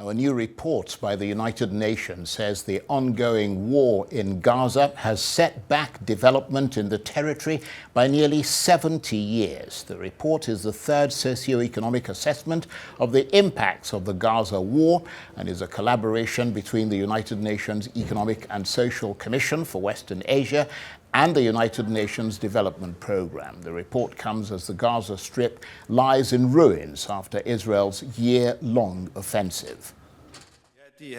A new report by the United Nations says the ongoing war in Gaza has set back development in the territory by nearly 70 years. The report is the third socioeconomic assessment of the impacts of the Gaza war and is a collaboration between the United Nations Economic and Social Commission for Western Asia and the United Nations Development Programme. The report comes as the Gaza Strip lies in ruins after Israel's year-long offensive. This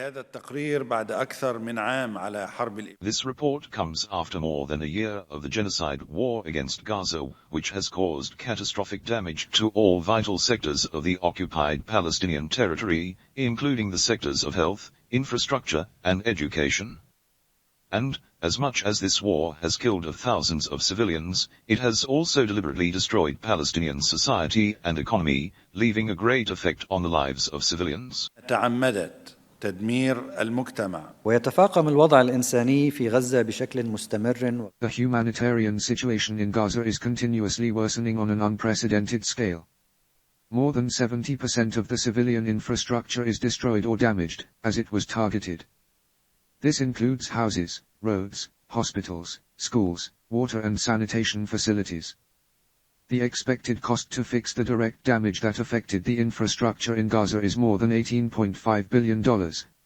report comes after more than a year of the genocide war against Gaza, which has caused catastrophic damage to all vital sectors of the occupied Palestinian territory, including the sectors of health, infrastructure, and education. And, as much as this war has killed thousands of civilians, it has also deliberately destroyed Palestinian society and economy, leaving a great effect on the lives of civilians. ويتفاقم الوضع الإنساني في غزة بشكل مستمر. The humanitarian situation in Gaza is continuously worsening on an unprecedented scale. More than 70% of the civilian infrastructure is destroyed or damaged, as it was targeted. This includes houses, roads, hospitals, schools, water and sanitation facilities. The expected cost to fix the direct damage that affected the infrastructure in Gaza is more than $18.5 billion,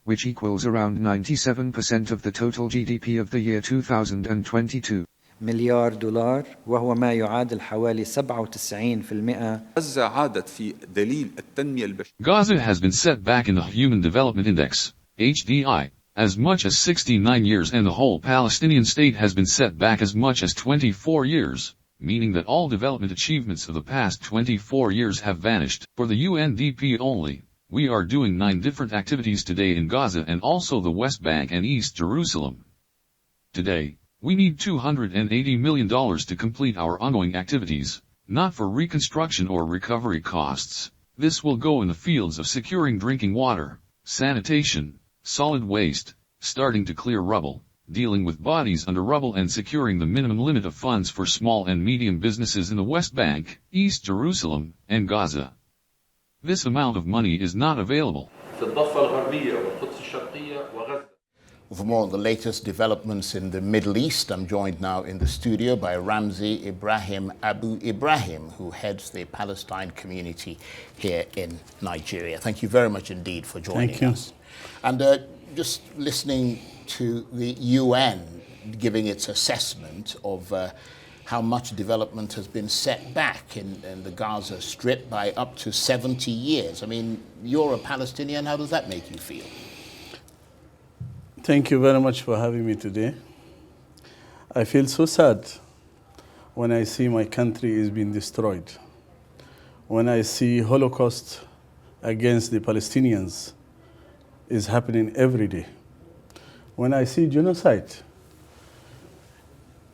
which equals around 97% of the total GDP of the year 2022. مليار دولار وهو ما يعادل حوالي 97%. Gaza has been set back in the Human Development Index, HDI, as much as 69 years, and the whole Palestinian state has been set back as much as 24 years, meaning that all development achievements of the past 24 years have vanished. For the UNDP only, we are doing 9 different activities today in Gaza and also the West Bank and East Jerusalem. Today, we need $280 million to complete our ongoing activities, not for reconstruction or recovery costs. This will go in the fields of securing drinking water, sanitation, solid waste, starting to clear rubble, dealing with bodies under rubble, and securing the minimum limit of funds for small and medium businesses in the West Bank, East Jerusalem, and Gaza. This amount of money is not available. For more on the latest developments in the Middle East, I'm joined now in the studio by Ramzi Ibrahim Abu Ibrahim, who heads the Palestine community here in Nigeria. Thank you very much indeed for joining us. And just listening to the UN giving its assessment of how much development has been set back in the Gaza Strip by up to 70 years. I mean, you're a Palestinian. How does that make you feel? Thank you very much for having me today. I feel so sad when I see my country is being destroyed. When I see Holocaust against the Palestinians is happening every day. When I see genocide,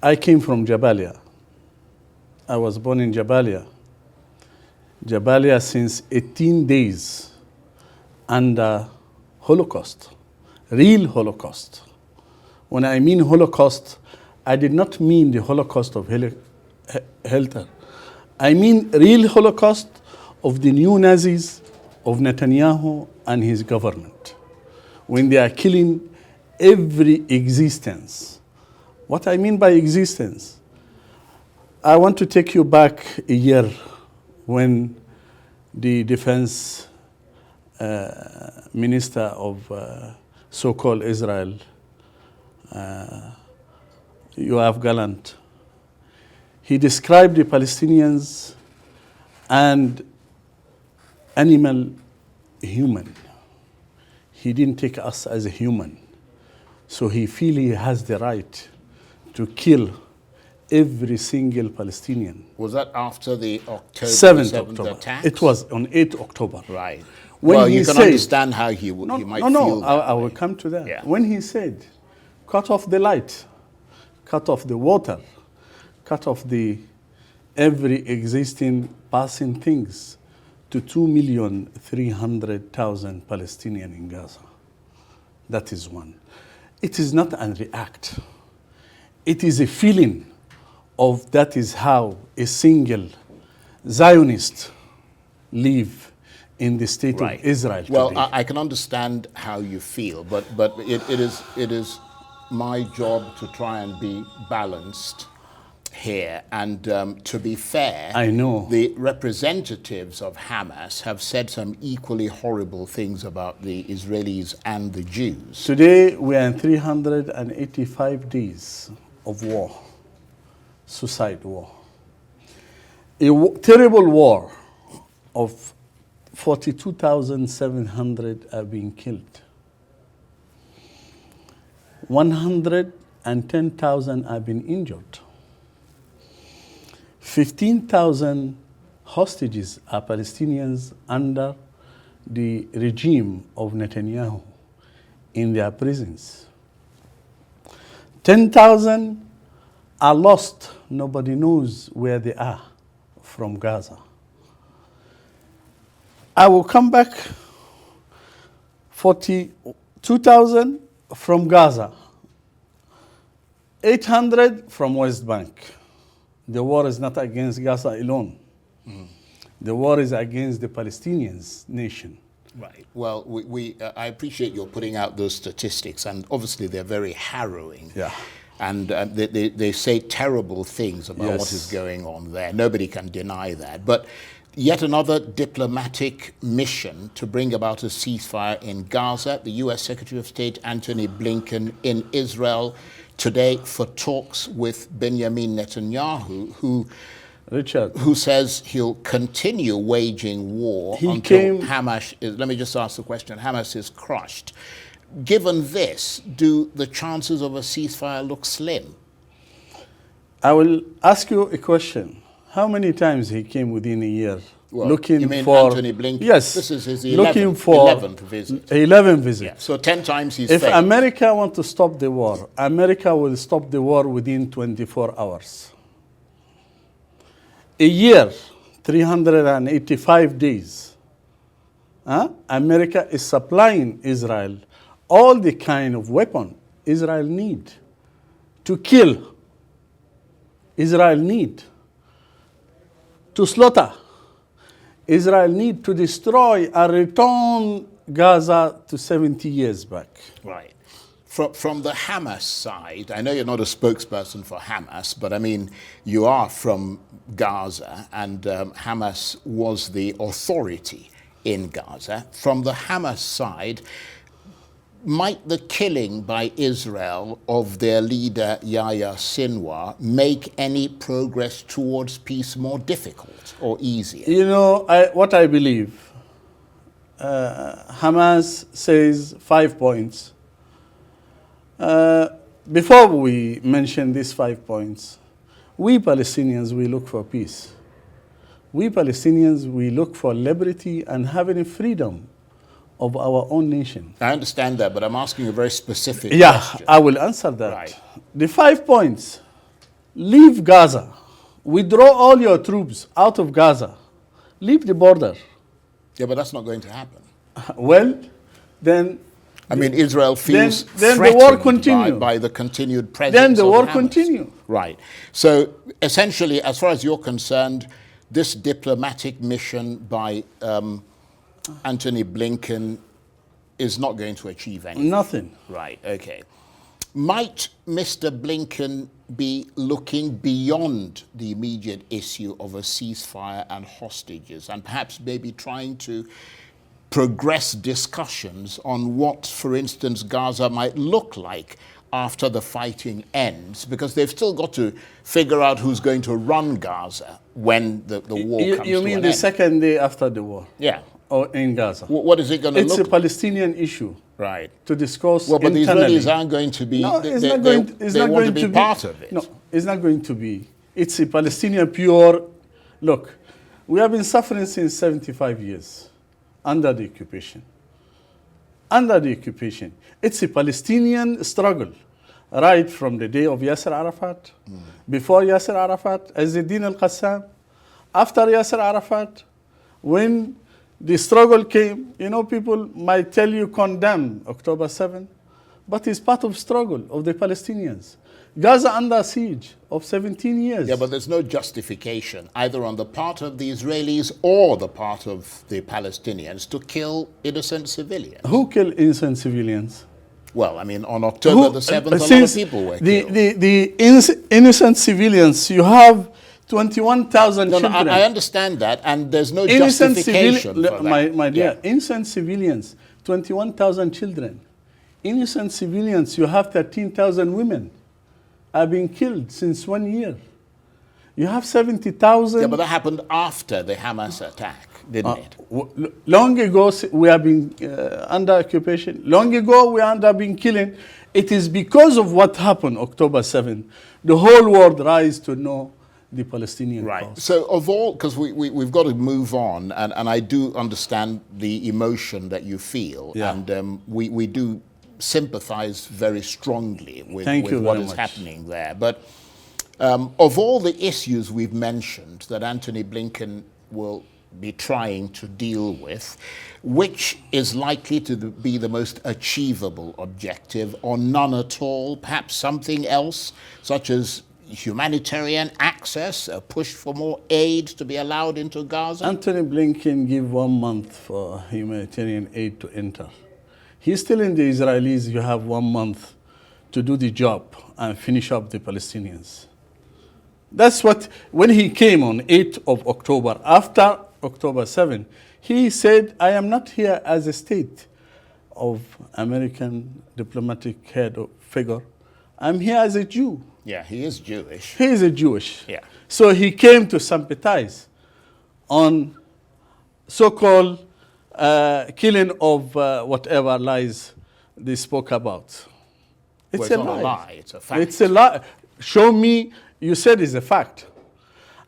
I came from Jabalia. I was born in Jabalia. Jabalia since 18 days under Holocaust, real Holocaust. When I mean Holocaust, I did not mean the Holocaust of Hitler. I mean real Holocaust of the new Nazis, of Netanyahu and his government, when they are killing every existence. What I mean by existence, I want to take you back a year when the defense minister of so-called Israel, Yoav Gallant, he described the Palestinians and animal human. He didn't take us as a human. So he feels he has the right to kill every single Palestinian. Was that after the October 7th October attacks? It was on 8th October. Right. When well, he you can said, understand how he might feel that I will way. come to that. Yeah. When he said, cut off the light, cut off the water, cut off the every existing passing things to 2,300,000 Palestinians in Gaza. That is one. It is not a react. It is a feeling of that is how a single Zionist live in the state of Israel Well, today. I can understand how you feel, but it is my job to try and be balanced here. And to be fair, I know. the representatives of Hamas have said some equally horrible things about the Israelis and the Jews. Today, we are in 385 days of war, suicide war. A terrible war of 42,700 are being killed. 110,000 have been injured. 15,000 hostages are Palestinians under the regime of Netanyahu in their prisons. 10,000 are lost. Nobody knows where they are from Gaza. I will come back. 42,000 from Gaza. 800 from West Bank. The war is not against Gaza alone. The war is against the Palestinians nation. Right. Well, I appreciate your putting out those statistics, and obviously they're very harrowing. Yeah. And they say terrible things about what is going on there. Nobody can deny that. But yet another diplomatic mission to bring about a ceasefire in Gaza. The U.S. Secretary of State Antony Blinken in Israel today for talks with Benjamin Netanyahu, who says he'll continue waging war until Hamas is, let me just ask the question, Hamas is crushed. Given this, do the chances of a ceasefire look slim? I will ask you a question. How many times he came within a year looking you mean for Antony Blinken? Yes, this is his looking for 11th visit. 11 visits. Yeah. So 10 times he's If failed. America wants to stop the war, America will stop the war within 24 hours. A year, 385 days. America is supplying Israel all the kind of weapon Israel need to kill. Israel need to slaughter. Israel need to destroy and return Gaza to 70 years back. Right. From the Hamas side, I know you're not a spokesperson for Hamas, but I mean, you are from Gaza, and Hamas was the authority in Gaza. From the Hamas side, might the killing by Israel of their leader Yahya Sinwar make any progress towards peace more difficult or easier? You know, what I believe, Hamas says 5 points. Before we mention these 5 points, we Palestinians, we look for peace. We Palestinians, we look for liberty and having freedom of our own nation. I understand that, but I'm asking a very specific question. Yeah, I will answer that. Right. The 5 points: leave Gaza, withdraw all your troops out of Gaza, leave the border. Yeah, but that's not going to happen. Well, then... I mean, Israel feels then threatened the war continue. by the continued presence Then the war Hamas. continue. Right. So essentially, as far as you're concerned, this diplomatic mission by Antony Blinken is not going to achieve anything. Nothing. Right, okay. Might Mr. Blinken be looking beyond the immediate issue of a ceasefire and hostages, and perhaps maybe trying to progress discussions on what, for instance, Gaza might look like after the fighting ends? Because they've still got to figure out who's going to run Gaza when the war comes to an end. You mean the second day after the war? Yeah. Or in Gaza? What is it going to look like? It's a Palestinian issue. Right. To discuss Well, but internally. the Israelis aren't going to be... No, it's they, not going to, they want to be part of it. No, it's not going to be. It's a Palestinian pure... Look, we have been suffering since 75 years under the occupation. Under the occupation. It's a Palestinian struggle, right from the day of Yasser Arafat, before Yasser Arafat, Izzeddin al-Qassam, after Yasser Arafat, when the struggle came, you know, people might tell you condemn October 7, but it's part of struggle of the Palestinians. Gaza under siege of 17 years. Yeah, but there's no justification either on the part of the Israelis or the part of the Palestinians to kill innocent civilians. Who killed innocent civilians? Well, I mean, on October the 7th, a lot of since people were killed. The innocent civilians, you have 21,000 No, children. I understand that, and there's no Innocent justification for that. my dear, Yeah. innocent civilians, 21,000 children. Innocent civilians, you have 13,000 women have been killed since 1 year. You have 70,000. Yeah, but that happened after the Hamas attack, didn't it? Long ago, we have been under occupation. Long ago, we have been killing. It is because of what happened October 7th. The whole world rise to know the Palestinian Right. cause. So of all, because we've got to move on, and I do understand the emotion that you feel, Yeah. and we do sympathize very strongly with Thank you what very is much. happening there. But of all the issues we've mentioned that Anthony Blinken will be trying to deal with, which is likely to be the most achievable objective, or none at all? Perhaps something else, such as humanitarian access, a push for more aid to be allowed into Gaza? Anthony Blinken give 1 month for humanitarian aid to enter. He's telling the Israelis you have 1 month to do the job and finish up the Palestinians. That's what, when he came on 8th of October, after October 7, he said, I am not here as a state of American diplomatic head or figure. I'm here as a Jew. Yeah, he is Jewish. He is a Jewish. Yeah. So he came to sympathize on so-called killing of whatever lies they spoke about. It's Well, it's a not lie. a lie, it's a fact. It's a lie. Show me, you said it's a fact.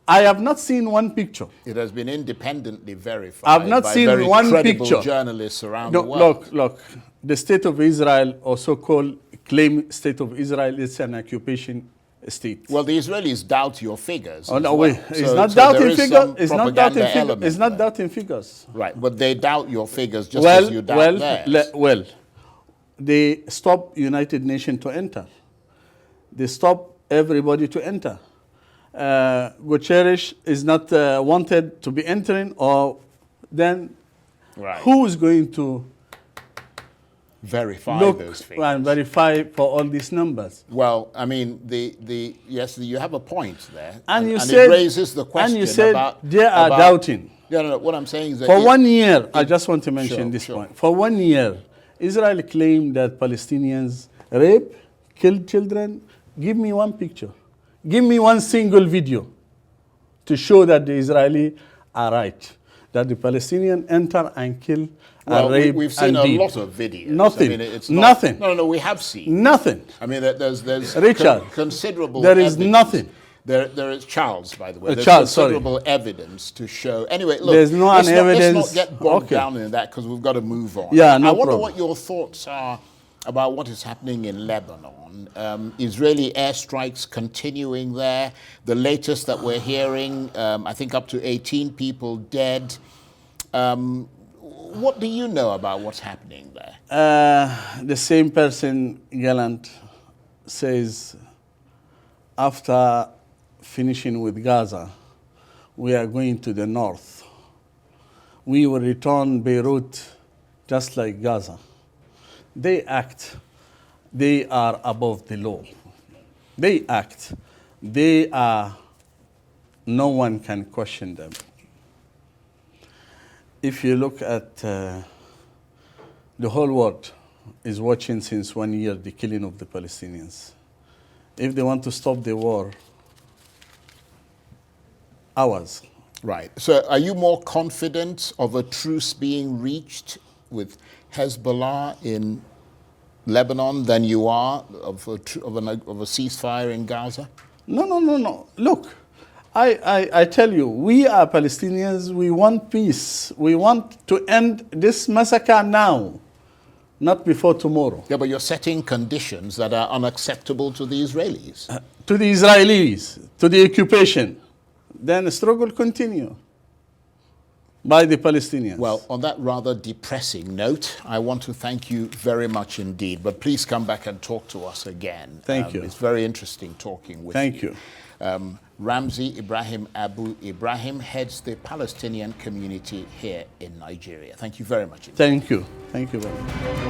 I have not seen one picture. It has been independently verified I've not by seen very one credible picture. journalists around No, the world. look, the state of Israel, or so-called claim state of Israel, is an occupation state. Well, the Israelis doubt your figures. Oh, as no, well. wait. It's So- not so there doubting is figures. some It's not propaganda doubting figures. element It's not there. doubting figures. Right, but they doubt your figures just as you doubt theirs. They stop United Nations to enter. They stop everybody to enter. Guterres is not wanted to be entering, or then Right. who is going to Verify look those figures. and verify for all these numbers? Well, I mean, yes, you have a point there, And you it said, raises the question and you said about they are about- doubting. No. What I'm saying is that For 1 year, I just want to mention Sure, this sure. point. For 1 year, Israel claimed that Palestinians rape, kill children. Give me one picture. Give me one single video to show that the Israeli are right, that the Palestinians enter and kill well, and rape we've seen and a beat. lot of videos. Nothing. I mean, it's not, Nothing. No, we have seen. Nothing. I mean, there's Richard, considerable. there is evidence. nothing. There is Charles, by the way. There's Charles, sorry. considerable evidence to show. Anyway, look, There's no let's evidence. not get bogged Okay. down in that because we've got to move on. Yeah, no I wonder problem. what your thoughts are about what is happening in Lebanon. Israeli airstrikes continuing there. The latest that we're hearing, I think up to 18 people dead. What do you know about what's happening there? The same person, Gallant, says after finishing with Gaza, we are going to the north. We will return Beirut just like Gaza. They act. They are above the law. They act. They are, no one can question them. If you look at the whole world is watching since 1 year the killing of the Palestinians. If they want to stop the war, hours. Right. So are you more confident of a truce being reached with Hezbollah in Lebanon than you are of a ceasefire in Gaza? No. Look, I tell you, we are Palestinians, we want peace. We want to end this massacre now, not before tomorrow. Yeah, but you're setting conditions that are unacceptable to the Israelis. To the Israelis, to the occupation, then the struggle continue. by the Palestinians. Well, on that rather depressing note, I want to thank you very much indeed. But please come back and talk to us again. Thank you. It's very interesting talking with you. Thank you. Ramzi Ibrahim Abu Ibrahim heads the Palestinian community here in Nigeria. Thank you very much indeed. Thank you. Thank you very much.